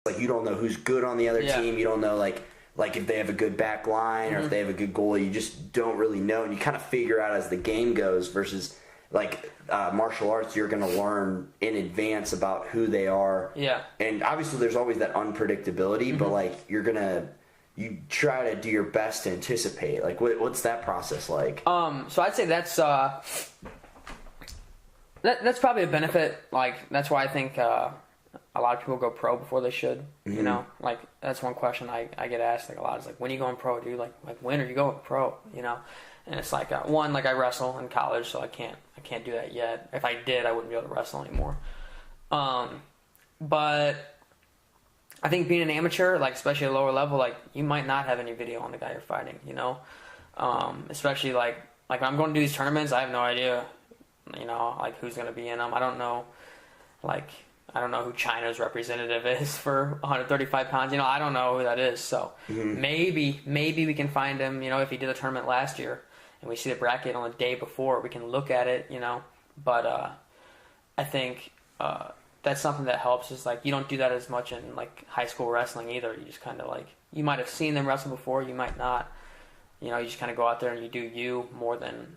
like you don't know who's good on the other team. You don't know like if they have a good back line or if they have a good goalie. You just don't really know, and you kind of figure out as the game goes. Versus like martial arts, you're going to learn in advance about who they are. Yeah. And obviously, there's always that unpredictability, but like you try to do your best to anticipate. Like, what's that process like? So I'd say that's probably a benefit. Like, that's why I think a lot of people go pro before they should. You know, like that's one question I get asked like a lot. Is like, when are you going pro, dude? Like when are you going pro? You know, and it's like one, like I wrestle in college, so I can't do that yet. If I did, I wouldn't be able to wrestle anymore. But I think being an amateur, like especially at a lower level, like you might not have any video on the guy you're fighting. You know, especially like when I'm going to do these tournaments, I have no idea. You know, like who's going to be in them. I don't know who China's representative is for 135 pounds. You know, I don't know who that is. So maybe we can find him, you know, if he did a tournament last year and we see the bracket on the day before, we can look at it, you know. But I think that's something that helps is like you don't do that as much in like high school wrestling either. You just kind of like, you might have seen them wrestle before, you might not. You know, you just kind of go out there and you do you more than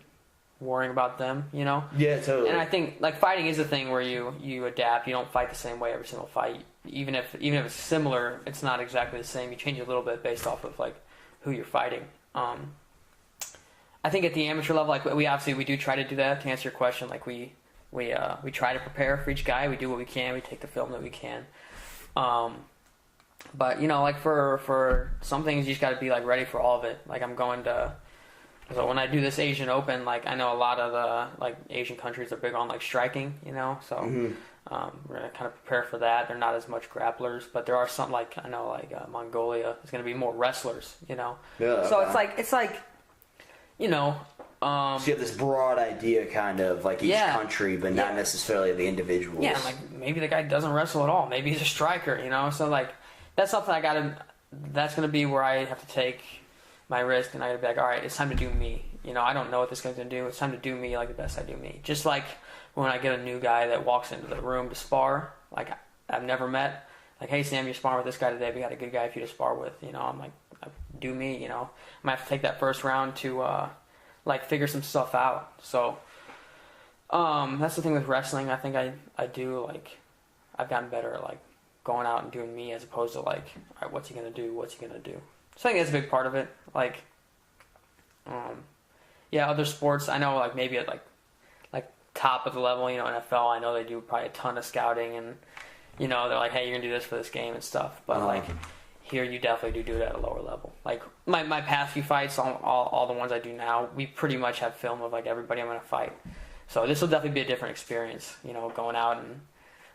worrying about them, you know? Yeah, totally. And I think like fighting is a thing where you adapt. You don't fight the same way every single fight. Even if it's similar, it's not exactly the same. You change a little bit based off of like who you're fighting. I think at the amateur level, like we do try to do that. To answer your question, like we try to prepare for each guy. We do what we can. We take the film that we can. But you know, like for some things, you just got to be like ready for all of it. Like I'm going to. So when I do this Asian Open, like I know a lot of the like Asian countries are big on like striking, you know. So we're gonna kind of prepare for that. They're not as much grapplers, but there are some like I know like Mongolia is gonna be more wrestlers, you know. Yeah. So it's like, you know. So you have this broad idea, kind of like each country, but not necessarily the individuals. Yeah, like maybe the guy doesn't wrestle at all. Maybe he's a striker, you know. So like that's something that's gonna be where I have to take my risk, and I gotta be like, all right, it's time to do me. You know, I don't know what this guy's gonna do. It's time to do me like the best I do me. Just like when I get a new guy that walks into the room to spar, like I've never met, like, hey Sam, you're sparring with this guy today. We got a good guy for you to spar with. You know, I'm like, do me. You know, I might have to take that first round to like figure some stuff out. So that's the thing with wrestling. I think I do like I've gotten better at like going out and doing me as opposed to like, all right, what's he gonna do? What's he gonna do? So I think that's a big part of it. Like, other sports, I know, like, maybe at, like top of the level, you know, NFL, I know they do probably a ton of scouting, and, you know, they're like, hey, you're going to do this for this game and stuff. But, like, here you definitely do it at a lower level. Like, my past few fights, all the ones I do now, we pretty much have film of, like, everybody I'm going to fight. So this will definitely be a different experience, you know, going out and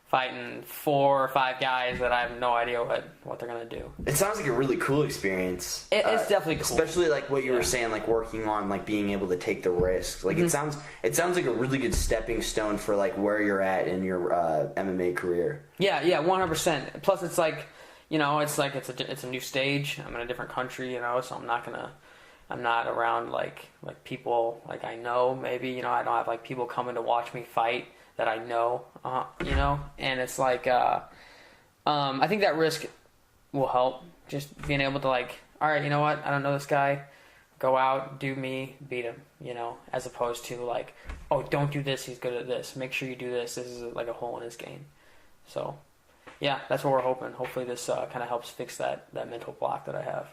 fighting 4 or 5 guys that I have no idea what they're going to do. It sounds like a really cool experience. It's definitely cool. Especially like what you were saying, like working on like being able to take the risks. Like it sounds like a really good stepping stone for like where you're at in your MMA career. Yeah, 100%. Plus it's like, you know, it's a new stage. I'm in a different country, you know, so I'm not around like people like I know, maybe, you know, I don't have like people coming to watch me fight that I know, you know, and it's like, I think that risk will help, just being able to like, all right, you know what, I don't know this guy, go out, do me, beat him, you know, as opposed to like, oh, don't do this, he's good at this, make sure you do this is like a hole in his game. So, yeah, that's what we're hoping. Hopefully this kind of helps fix that mental block that I have.